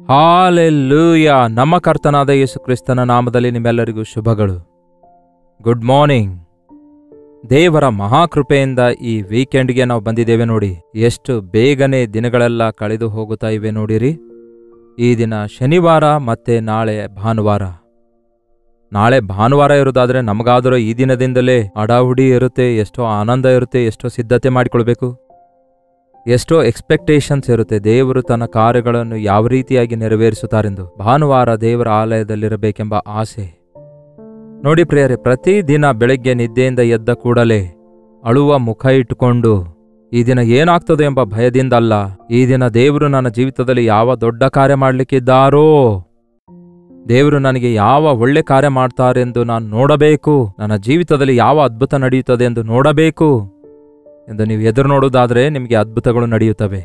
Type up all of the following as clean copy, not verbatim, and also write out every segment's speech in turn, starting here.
Hallelujah. ನಮ್ಮ ಕರ್ತನಾದ ಯೇಸು ಕ್ರಿಸ್ತನ ನಾಮದಲ್ಲಿ ನಿಮ್ಮೆಲ್ಲರಿಗೂ ಶುಭಗಳು. Good morning. ದೇವರ ಮಹಾಕೃಪೆಯಿಂದ ಈ ವೀಕೆಂಡ್ಗೆ ನಾವು ಬಂದಿದ್ದೇವೆ ನೋಡಿ. ಎಷ್ಟು ಬೇಗನೆ ದಿನಗಳೆಲ್ಲ ಕಳೆದು ಹೋಗುತ್ತಾ ಇವೆ ನೋಡಿರಿ. ಈ ದಿನ ಶನಿವಾರ ಮತ್ತೆ ನಾಳೆ ಭಾನುವಾರ. ನಾಳೆ ಭಾನುವಾರ ಇರೋದಾದ್ರೆ ನಮಗಾದರೂ ಈ ದಿನದಿಂದಲೇ ಅಡಾವುಡಿ ಇರುತ್ತೆ, ಎಷ್ಟೋ ಆನಂದ ಇರುತ್ತೆ, ಎಷ್ಟೋ ಸಿದ್ಧತೆ ಮಾಡಿಕೊಳ್ಬೇಕು, ಎಷ್ಟೋ ಎಕ್ಸ್ಪೆಕ್ಟೇಷನ್ಸ್ ಇರುತ್ತೆ. ದೇವರು ತನ್ನ ಕಾರ್ಯಗಳನ್ನು ಯಾವ ರೀತಿಯಾಗಿ ನೆರವೇರಿಸುತ್ತಾರೆಂದು ಭಾನುವಾರ ದೇವರ ಆಲಯದಲ್ಲಿರಬೇಕೆಂಬ ಆಸೆ ನೋಡಿ ಪ್ರಿಯರೇ. ಪ್ರತಿದಿನ ಬೆಳಗ್ಗೆ ನಿದ್ದೆಯಿಂದ ಎದ್ದ ಕೂಡಲೇ ಅಳುವ ಮುಖ ಇಟ್ಟುಕೊಂಡು ಈ ದಿನ ಏನಾಗ್ತದೆ ಎಂಬ ಭಯದಿಂದಲ್ಲ, ಈ ದಿನ ದೇವರು ನನ್ನ ಜೀವಿತದಲ್ಲಿ ಯಾವ ದೊಡ್ಡ ಕಾರ್ಯ ಮಾಡಲಿಕ್ಕಿದ್ದಾರೋ, ದೇವರು ನನಗೆ ಯಾವ ಒಳ್ಳೆ ಕಾರ್ಯ ಮಾಡ್ತಾರೆಂದು ನಾನು ನೋಡಬೇಕು, ನನ್ನ ಜೀವಿತದಲ್ಲಿ ಯಾವ ಅದ್ಭುತ ನಡೆಯುತ್ತದೆ ಎಂದು ನೋಡಬೇಕು ಎಂದು ನೀವು ಎದುರು ನೋಡುವುದಾದರೆ ನಿಮಗೆ ಅದ್ಭುತಗಳು ನಡೆಯುತ್ತವೆ.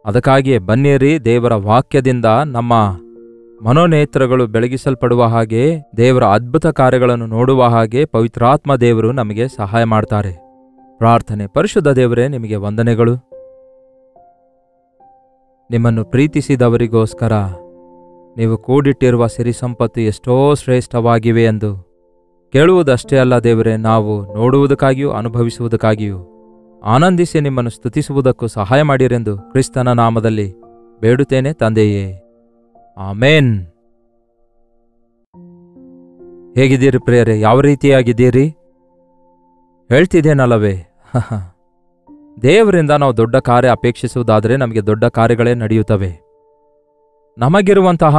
ಅದಕ್ಕಾಗಿಯೇ ಬನ್ನಿರಿ, ದೇವರ ವಾಕ್ಯದಿಂದ ನಮ್ಮ ಮನೋನೇತ್ರಗಳು ಬೆಳಗಿಸಲ್ಪಡುವ ಹಾಗೆ, ದೇವರ ಅದ್ಭುತ ಕಾರ್ಯಗಳನ್ನು ನೋಡುವ ಹಾಗೆ ಪವಿತ್ರಾತ್ಮ ದೇವರು ನಮಗೆ ಸಹಾಯ ಮಾಡ್ತಾರೆ. ಪ್ರಾರ್ಥನೆ. ಪರಿಶುದ್ಧ ದೇವರೇ, ನಿಮಗೆ ವಂದನೆಗಳು. ನಿಮ್ಮನ್ನು ಪ್ರೀತಿಸಿದವರಿಗೋಸ್ಕರ ನೀವು ಕೂಡಿಟ್ಟಿರುವ ಸಿರಿ ಸಂಪತ್ತು ಎಷ್ಟೋ ಶ್ರೇಷ್ಠವಾಗಿವೆ ಎಂದು ಕೇಳುವುದಷ್ಟೇ ಅಲ್ಲ ದೇವರೇ, ನಾವು ನೋಡುವುದಕ್ಕಾಗಿಯೂ ಅನುಭವಿಸುವುದಕ್ಕಾಗಿಯೂ ಆನಂದಿಸಿ ನಿಮ್ಮನ್ನು ಸ್ತುತಿಸುವುದಕ್ಕೂ ಸಹಾಯ ಮಾಡಿರೆಂದು ಕ್ರಿಸ್ತನ ನಾಮದಲ್ಲಿ ಬೇಡುತ್ತೇನೆ ತಂದೆಯೇ, ಆಮೇನ್. ಹೇಗಿದ್ದೀರಿ ಪ್ರಿಯರೇ? ಯಾವ ರೀತಿಯಾಗಿದ್ದೀರಿ? ಹೇಳ್ತಿದ್ದೇನಲ್ಲವೇ, ದೇವರಿಂದ ನಾವು ದೊಡ್ಡ ಕಾರ್ಯ ಅಪೇಕ್ಷಿಸುವುದಾದರೆ ನಮಗೆ ದೊಡ್ಡ ಕಾರ್ಯಗಳೇ ನಡೆಯುತ್ತವೆ. ನಮಗಿರುವಂತಹ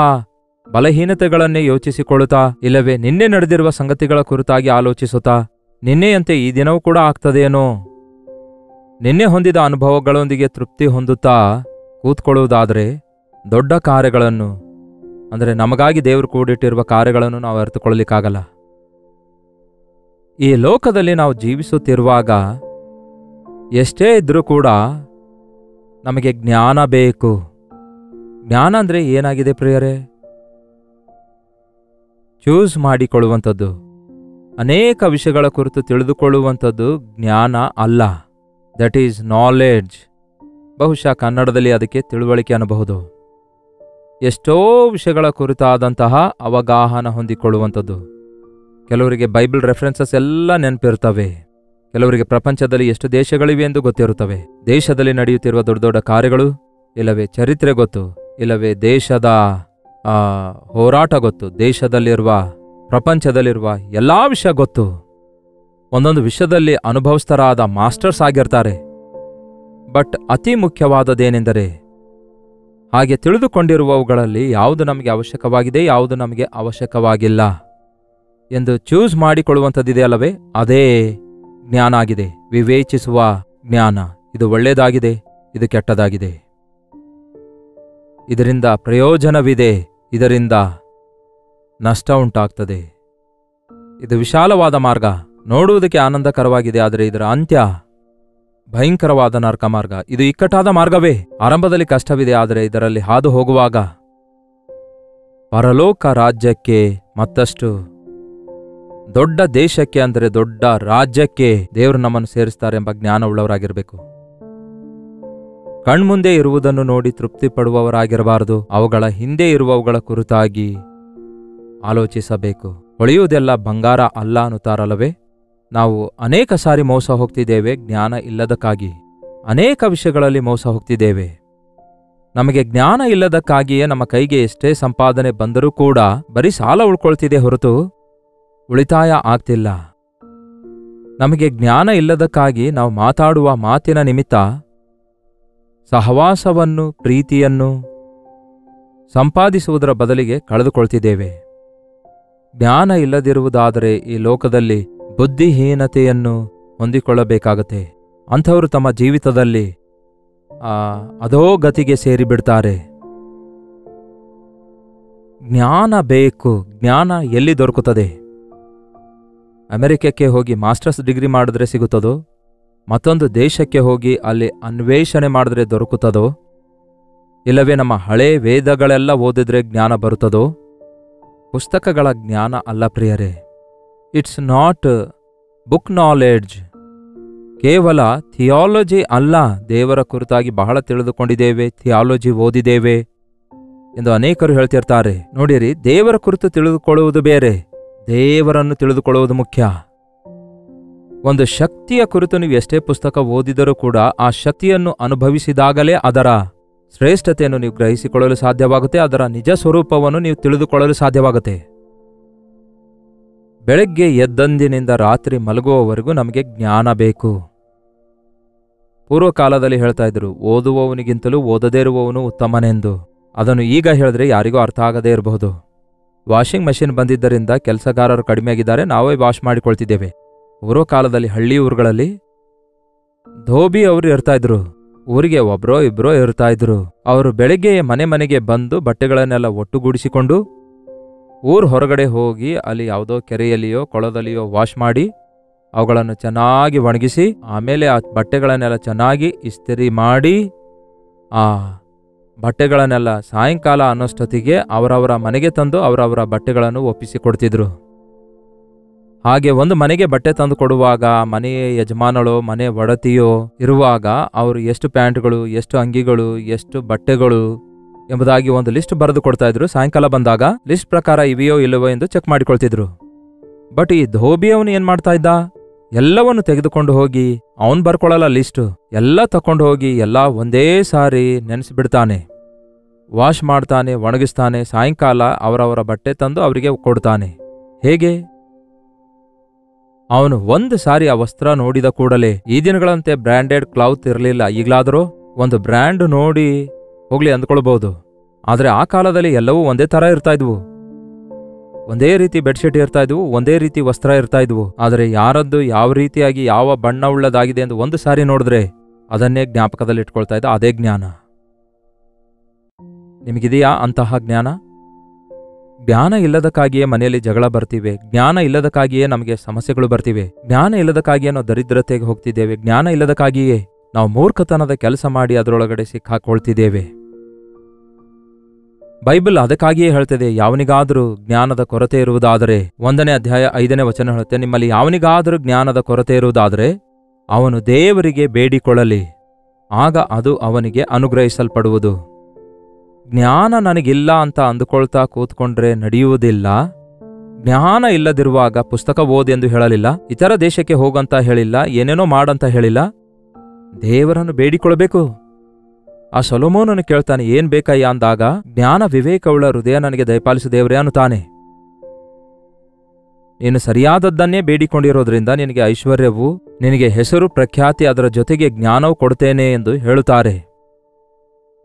ಬಲಹೀನತೆಗಳನ್ನೇ ಯೋಚಿಸಿಕೊಳ್ಳುತ್ತಾ, ಇಲ್ಲವೇ ನಿನ್ನೆ ನಡೆದಿರುವ ಸಂಗತಿಗಳ ಕುರಿತಾಗಿ ಆಲೋಚಿಸುತ್ತಾ, ನಿನ್ನೆಯಂತೆ ಈ ದಿನವೂ ಕೂಡ ಆಗ್ತದೇನೋ, ನಿನ್ನೆ ಹೊಂದಿದ ಅನುಭವಗಳೊಂದಿಗೆ ತೃಪ್ತಿ ಹೊಂದುತ್ತಾ ಕೂತ್ಕೊಳ್ಳುವುದಾದರೆ ದೊಡ್ಡ ಕಾರ್ಯಗಳನ್ನು, ಅಂದರೆ ನಮಗಾಗಿ ದೇವರು ಕೂಡಿಟ್ಟಿರುವ ಕಾರ್ಯಗಳನ್ನು ನಾವು ಅರಿತುಕೊಳ್ಳಲಿಕ್ಕಾಗಲ್ಲ. ಈ ಲೋಕದಲ್ಲಿ ನಾವು ಜೀವಿಸುತ್ತಿರುವಾಗ ಎಷ್ಟೇ ಇದ್ರೂ ಕೂಡ ನಮಗೆ ಜ್ಞಾನ ಬೇಕು. ಜ್ಞಾನ ಅಂದರೆ ಏನಾಗಿದೆ ಪ್ರಿಯರೇ? ಚೂಸ್ ಮಾಡಿಕೊಳ್ಳುವಂಥದ್ದು, ಅನೇಕ ವಿಷಯಗಳ ಕುರಿತು ತಿಳಿದುಕೊಳ್ಳುವಂಥದ್ದು ಜ್ಞಾನ ಅಲ್ಲ. That is knowledge. ಬಹುಶಃ ಕನ್ನಡದಲ್ಲಿ ಅದಕ್ಕೆ ತಿಳುವಳಿಕೆ ಅನ್ನಬಹುದು. ಎಷ್ಟೋ ವಿಷಯಗಳ ಕುರಿತಾದಂತಹ ಅವಗಾಹನ ಹೊಂದಿಕೊಳ್ಳುವಂಥದ್ದು. ಕೆಲವರಿಗೆ ಬೈಬಲ್ ರೆಫರೆನ್ಸಸ್ ಎಲ್ಲ ನೆನಪಿರ್ತವೆ, ಕೆಲವರಿಗೆ ಪ್ರಪಂಚದಲ್ಲಿ ಎಷ್ಟು ದೇಶಗಳಿವೆ ಎಂದು ಗೊತ್ತಿರುತ್ತವೆ, ದೇಶದಲ್ಲಿ ನಡೆಯುತ್ತಿರುವ ದೊಡ್ಡ ದೊಡ್ಡ ಕಾರ್ಯಗಳು, ಇಲ್ಲವೇ ಚರಿತ್ರೆ ಗೊತ್ತು, ಇಲ್ಲವೇ ದೇಶದ ಹೋರಾಟ ಗೊತ್ತು, ದೇಶದಲ್ಲಿರುವ ಪ್ರಪಂಚದಲ್ಲಿರುವ ಎಲ್ಲ ವಿಷಯ ಗೊತ್ತು. ಒಂದೊಂದು ವಿಷಯದಲ್ಲಿ ಅನುಭವಸ್ಥರಾದ ಮಾಸ್ಟರ್ಸ್ ಆಗಿರ್ತಾರೆ. ಬಟ್ ಅತಿ ಮುಖ್ಯವಾದದ್ದೇನೆಂದರೆ, ಹಾಗೆ ತಿಳಿದುಕೊಂಡಿರುವವುಗಳಲ್ಲಿ ಯಾವುದು ನಮಗೆ ಅವಶ್ಯಕವಾಗಿದೆ, ಯಾವುದು ನಮಗೆ ಅವಶ್ಯಕವಾಗಿಲ್ಲ ಎಂದು ಚೂಸ್ ಮಾಡಿಕೊಳ್ಳುವಂಥದ್ದಿದೆಯಲ್ಲವೇ, ಅದೇ ಜ್ಞಾನ ಆಗಿದೆ. ವಿವೇಚಿಸುವ ಜ್ಞಾನ. ಇದು ಒಳ್ಳೆಯದಾಗಿದೆ, ಇದು ಕೆಟ್ಟದಾಗಿದೆ, ಇದರಿಂದ ಪ್ರಯೋಜನವಿದೆ, ಇದರಿಂದ ನಷ್ಟ ಉಂಟಾಗ್ತದೆ. ಇದು ವಿಶಾಲವಾದ ಮಾರ್ಗ, ನೋಡುವುದಕ್ಕೆ ಆನಂದಕರವಾಗಿದೆ, ಆದರೆ ಇದರ ಅಂತ್ಯ ಭಯಂಕರವಾದ ನರಕ ಮಾರ್ಗ. ಇದು ಇಕ್ಕಟ್ಟಾದ ಮಾರ್ಗವೇ. ಆರಂಭದಲ್ಲಿ ಕಷ್ಟವಿದೆ, ಆದರೆ ಇದರಲ್ಲಿ ಹಾದು ಹೋಗುವಾಗ ಪರಲೋಕ ರಾಜ್ಯಕ್ಕೆ, ಮತ್ತಷ್ಟು ದೊಡ್ಡ ದೇಶಕ್ಕೆ, ಅಂದರೆ ದೊಡ್ಡ ರಾಜ್ಯಕ್ಕೆ ದೇವರು ನಮ್ಮನ್ನು ಸೇರಿಸ್ತಾರೆ ಎಂಬ ಜ್ಞಾನವುಳ್ಳವರಾಗಿರಬೇಕು. ಕಣ್ಮುಂದೆ ಇರುವುದನ್ನು ನೋಡಿ ತೃಪ್ತಿ ಪಡುವವರಾಗಿರಬಾರದು, ಅವುಗಳ ಹಿಂದೆ ಇರುವವುಗಳ ಕುರಿತಾಗಿ ಆಲೋಚಿಸಬೇಕು. ಹೊಳೆಯುವುದೆಲ್ಲ ಬಂಗಾರ ಅಲ್ಲ ಅನ್ನುತ್ತಾರಲ್ಲವೇ. ನಾವು ಅನೇಕ ಸಾರಿ ಮೋಸ ಹೋಗ್ತಿದ್ದೇವೆ ಜ್ಞಾನ ಇಲ್ಲದಕ್ಕಾಗಿ. ಅನೇಕ ವಿಷಯಗಳಲ್ಲಿ ಮೋಸ ಹೋಗ್ತಿದ್ದೇವೆ. ನಮಗೆ ಜ್ಞಾನ ಇಲ್ಲದಕ್ಕಾಗಿಯೇ ನಮ್ಮ ಕೈಗೆ ಎಷ್ಟೇ ಸಂಪಾದನೆ ಬಂದರೂ ಕೂಡ ಬರೀ ಸಾಲ ಉಳ್ಕೊಳ್ತಿದೆ ಹೊರತು ಉಳಿತಾಯ ಆಗ್ತಿಲ್ಲ. ನಮಗೆ ಜ್ಞಾನ ಇಲ್ಲದಕ್ಕಾಗಿ ನಾವು ಮಾತಾಡುವ ಮಾತಿನ ನಿಮಿತ್ತ ಸಹವಾಸವನ್ನು, ಪ್ರೀತಿಯನ್ನು ಸಂಪಾದಿಸುವುದರ ಬದಲಿಗೆ ಕಳೆದುಕೊಳ್ತಿದ್ದೇವೆ. ಜ್ಞಾನ ಇಲ್ಲದಿರುವುದಾದರೆ ಈ ಲೋಕದಲ್ಲಿ ಬುದ್ಧಿಹೀನತೆಯನ್ನು ಹೊಂದಿಕೊಳ್ಳಬೇಕಾಗತ್ತೆ. ಅಂಥವರು ತಮ್ಮ ಜೀವಿತದಲ್ಲಿ ಅಧೋಗತಿಗೆ ಸೇರಿಬಿಡ್ತಾರೆ. ಜ್ಞಾನ ಬೇಕು. ಜ್ಞಾನ ಎಲ್ಲಿ ದೊರಕುತ್ತದೆ? ಅಮೆರಿಕಕ್ಕೆ ಹೋಗಿ ಮಾಸ್ಟರ್ಸ್ ಡಿಗ್ರಿ ಮಾಡಿದ್ರೆ ಸಿಗುತ್ತದೋ? ಮತ್ತೊಂದು ದೇಶಕ್ಕೆ ಹೋಗಿ ಅಲ್ಲಿ ಅನ್ವೇಷಣೆ ಮಾಡಿದ್ರೆ ದೊರಕುತ್ತದೋ? ಇಲ್ಲವೇ ನಮ್ಮ ಹಳೇ ವೇದಗಳೆಲ್ಲ ಓದಿದ್ರೆ ಜ್ಞಾನ ಬರುತ್ತದೋ? ಪುಸ್ತಕಗಳ ಜ್ಞಾನ ಅಲ್ಲ ಪ್ರಿಯರೇ. It's not book knowledge. ಕೇವಲ ಥಿಯಾಲಜಿ ಅಲ್ಲ. ದೇವರ ಕುರಿತಾಗಿ ಬಹಳ ತಿಳಿದುಕೊಂಡಿದ್ದೇವೆ, ಥಿಯಾಲಜಿ ಓದಿದ್ದೇವೆ, ಎಂದು ಅನೇಕರು ಹೇಳ್ತಿರ್ತಾರೆ. ನೋಡಿರಿ, ದೇವರ ಕುರಿತು ತಿಳಿದುಕೊಳ್ಳುವುದು ಬೇರೆ, ದೇವರನ್ನು ತಿಳಿದುಕೊಳ್ಳುವುದು ಮುಖ್ಯ. ಒಂದು ಶಕ್ತಿಯ ಕುರಿತು ನೀವು ಎಷ್ಟೇ ಪುಸ್ತಕ ಓದಿದರೂ ಕೂಡ ಆ ಶಕ್ತಿಯನ್ನು ಅನುಭವಿಸಿದಾಗಲೇ ಅದರ ಶ್ರೇಷ್ಠತೆಯನ್ನು ನೀವು ಗ್ರಹಿಸಿಕೊಳ್ಳಲು ಸಾಧ್ಯವಾಗುತ್ತೆ, ಅದರ ನಿಜ ಸ್ವರೂಪವನ್ನು ನೀವು ತಿಳಿದುಕೊಳ್ಳಲು ಸಾಧ್ಯವಾಗುತ್ತೆ. ಬೆಳಗ್ಗೆ ಎದ್ದಂದಿನಿಂದ ರಾತ್ರಿ ಮಲಗುವವರೆಗೂ ನಮಗೆ ಜ್ಞಾನ ಬೇಕು. ಪೂರ್ವಕಾಲದಲ್ಲಿ ಹೇಳ್ತಾ ಇದ್ರು, ಓದುವವನಿಗಿಂತಲೂ ಓದದೇ ಇರುವವನು ಉತ್ತಮನೆಂದು. ಅದನ್ನು ಈಗ ಹೇಳಿದ್ರೆ ಯಾರಿಗೂ ಅರ್ಥ ಆಗದೇ ಇರಬಹುದು. ವಾಷಿಂಗ್ ಮಷಿನ್ ಬಂದಿದ್ದರಿಂದ ಕೆಲಸಗಾರರು ಕಡಿಮೆಯಾಗಿದ್ದಾರೆ, ನಾವೇ ವಾಶ್ ಮಾಡಿಕೊಳ್ತಿದ್ದೇವೆ. ಪೂರ್ವಕಾಲದಲ್ಲಿ ಹಳ್ಳಿ ಊರುಗಳಲ್ಲಿ ಧೋಬಿ ಅವರು ಇರ್ತಾ ಇದ್ರು. ಊರಿಗೆ ಒಬ್ರೋ ಇಬ್ರೋ ಇರ್ತಾ ಇದ್ರು. ಅವರು ಬೆಳಗ್ಗೆ ಮನೆ ಮನೆಗೆ ಬಂದು ಬಟ್ಟೆಗಳನ್ನೆಲ್ಲ ಒಟ್ಟುಗೂಡಿಸಿಕೊಂಡು ಊರ್ ಹೊರಗಡೆ ಹೋಗಿ ಅಲ್ಲಿ ಯಾವುದೋ ಕೆರೆಯಲ್ಲಿಯೋ ಕೊಳದಲ್ಲಿಯೋ ವಾಶ್ ಮಾಡಿ ಅವುಗಳನ್ನು ಚೆನ್ನಾಗಿ ಒಣಗಿಸಿ ಆಮೇಲೆ ಆ ಬಟ್ಟೆಗಳನ್ನೆಲ್ಲ ಚೆನ್ನಾಗಿ ಇಸ್ತಿರಿ ಮಾಡಿ ಆ ಬಟ್ಟೆಗಳನ್ನೆಲ್ಲ ಸಾಯಂಕಾಲ ಅನ್ನೋಷ್ಟೊತ್ತಿಗೆ ಅವರವರ ಮನೆಗೆ ತಂದು ಅವರವರ ಬಟ್ಟೆಗಳನ್ನು ಒಪ್ಪಿಸಿಕೊಡ್ತಿದ್ರು. ಹಾಗೆ ಒಂದು ಮನೆಗೆ ಬಟ್ಟೆ ತಂದು ಕೊಡುವಾಗ ಮನೆಯ ಯಜಮಾನಳೋ ಮನೆ ಒಡತಿಯೋ ಇರುವಾಗ ಅವರು ಎಷ್ಟು ಪ್ಯಾಂಟ್ಗಳು, ಎಷ್ಟು ಅಂಗಿಗಳು, ಎಷ್ಟು ಬಟ್ಟೆಗಳು ಎಂಬುದಾಗಿ ಒಂದು ಲಿಸ್ಟ್ ಬರೆದು ಕೊಡ್ತಾ ಇದ್ರು. ಸಾಯಂಕಾಲ ಬಂದಾಗ ಲಿಸ್ಟ್ ಪ್ರಕಾರ ಇವೆಯೋ ಇಲ್ಲವೋ ಎಂದು ಚೆಕ್ ಮಾಡಿಕೊಳ್ತಿದ್ರು. ಬಟ್ ಈ ಧೋಬಿಯವನು ಏನ್ ಮಾಡ್ತಾ ಇದ್ದ, ಎಲ್ಲವನ್ನು ತೆಗೆದುಕೊಂಡು ಹೋಗಿ ಅವನು ಬರ್ಕೊಳ್ಳಲ್ಲ ಲಿಸ್ಟ್, ಎಲ್ಲ ತಕೊಂಡು ಹೋಗಿ ಎಲ್ಲ ಒಂದೇ ಸಾರಿ ನೆನೆಸಿಬಿಡ್ತಾನೆ, ವಾಶ್ ಮಾಡ್ತಾನೆ, ಒಣಗಿಸ್ತಾನೆ. ಸಾಯಂಕಾಲ ಅವರವರ ಬಟ್ಟೆ ತಂದು ಅವರಿಗೆ ಕೊಡ್ತಾನೆ. ಹೇಗೆ? ಅವನು ಒಂದು ಸಾರಿ ಆ ವಸ್ತ್ರ ನೋಡಿದ ಕೂಡಲೇ, ಈ ದಿನಗಳಂತೆ ಬ್ರ್ಯಾಂಡೆಡ್ ಕ್ಲೌತ್ ಇರಲಿಲ್ಲ, ಈಗಲಾದರೂ ಒಂದು ಬ್ರ್ಯಾಂಡ್ ನೋಡಿ ಹೋಗ್ಲಿ ಅಂದ್ಕೊಳ್ಬಹುದು. ಆದ್ರೆ ಆ ಕಾಲದಲ್ಲಿ ಎಲ್ಲವೂ ಒಂದೇ ತರ ಇರ್ತಾ ಇದ್ವು, ಒಂದೇ ರೀತಿ ಬೆಡ್ಶೀಟ್ ಇರ್ತಾ ಇದ್ವು, ಒಂದೇ ರೀತಿ ವಸ್ತ್ರ ಇರ್ತಾ ಇದ್ವು. ಆದರೆ ಯಾರದ್ದು ಯಾವ ರೀತಿಯಾಗಿ ಯಾವ ಬಣ್ಣ ಉಳ್ಳದಾಗಿದೆ ಎಂದು ಒಂದು ಸಾರಿ ನೋಡಿದ್ರೆ ಅದನ್ನೇ ಜ್ಞಾಪಕದಲ್ಲಿ ಇಟ್ಕೊಳ್ತಾ ಇದ್ದ. ಅದೇ ಜ್ಞಾನ. ನಿಮಗಿದೆಯಾ ಅಂತಹ ಜ್ಞಾನ? ಜ್ಞಾನ ಇಲ್ಲದಕ್ಕಾಗಿಯೇ ಮನೆಯಲ್ಲಿ ಜಗಳ ಬರ್ತಿವೆ, ಜ್ಞಾನ ಇಲ್ಲದಕ್ಕಾಗಿಯೇ ನಮಗೆ ಸಮಸ್ಯೆಗಳು ಬರ್ತಿವೆ, ಜ್ಞಾನ ಇಲ್ಲದಕ್ಕಾಗಿಯೇ ನಾವು ದರಿದ್ರತೆಗೆ ಹೋಗ್ತಿದ್ದೇವೆ, ಜ್ಞಾನ ಇಲ್ಲದಕ್ಕಾಗಿಯೇ ನಾವು ಮೂರ್ಖತನದ ಕೆಲಸ ಮಾಡಿ ಅದರೊಳಗಡೆ ಸಿಕ್ಕಾಕೊಳ್ತಿದ್ದೇವೆ. ಬೈಬಲ್ ಅದಕ್ಕಾಗಿಯೇ ಹೇಳ್ತದೆ, ಯಾವನಿಗಾದರೂ ಜ್ಞಾನದ ಕೊರತೆ ಇರುವುದಾದರೆ, 1ನೇ ಅಧ್ಯಾಯ 5ನೇ ವಚನ ಹೇಳುತ್ತೆ, ನಿಮ್ಮಲ್ಲಿ ಯಾವನಿಗಾದರೂ ಜ್ಞಾನದ ಕೊರತೆ ಇರುವುದಾದರೆ ಅವನು ದೇವರಿಗೆ ಬೇಡಿಕೊಳ್ಳಲಿ, ಆಗ ಅದು ಅವನಿಗೆ ಅನುಗ್ರಹಿಸಲ್ಪಡುವುದು. ಜ್ಞಾನ ನನಗಿಲ್ಲ ಅಂತ ಅಂದುಕೊಳ್ತಾ ಕೂತ್ಕೊಂಡ್ರೆ ನಡೆಯುವುದಿಲ್ಲ. ಜ್ಞಾನ ಇಲ್ಲದಿರುವಾಗ ಪುಸ್ತಕ ಓದೆಂದು ಹೇಳಲಿಲ್ಲ, ಇತರ ದೇಶಕ್ಕೆ ಹೋಗಂತ ಹೇಳಿಲ್ಲ, ಏನೇನೋ ಮಾಡಂತ ಹೇಳಿಲ್ಲ, ದೇವರನ್ನು ಬೇಡಿಕೊಳ್ಳಬೇಕು. ಆ ಸೊಲೊಮೋನನು ಕೇಳ್ತಾನೆ, ಏನ್ ಬೇಕಯ್ಯ ಅಂದಾಗ, ಜ್ಞಾನ ವಿವೇಕವುಳ್ಳ ಹೃದಯ ನನಗೆ ದಯಪಾಲಿಸು ದೇವರೇ ಅನ್ನುತ್ತಾನೆ. ನೀನು ಸರಿಯಾದದ್ದನ್ನೇ ಬೇಡಿಕೊಂಡಿರೋದ್ರಿಂದ ನಿನಗೆ ಐಶ್ವರ್ಯವು, ನಿನಗೆ ಹೆಸರು ಪ್ರಖ್ಯಾತಿ, ಅದರ ಜೊತೆಗೆ ಜ್ಞಾನವು ಕೊಡ್ತೇನೆ ಎಂದು ಹೇಳುತ್ತಾರೆ.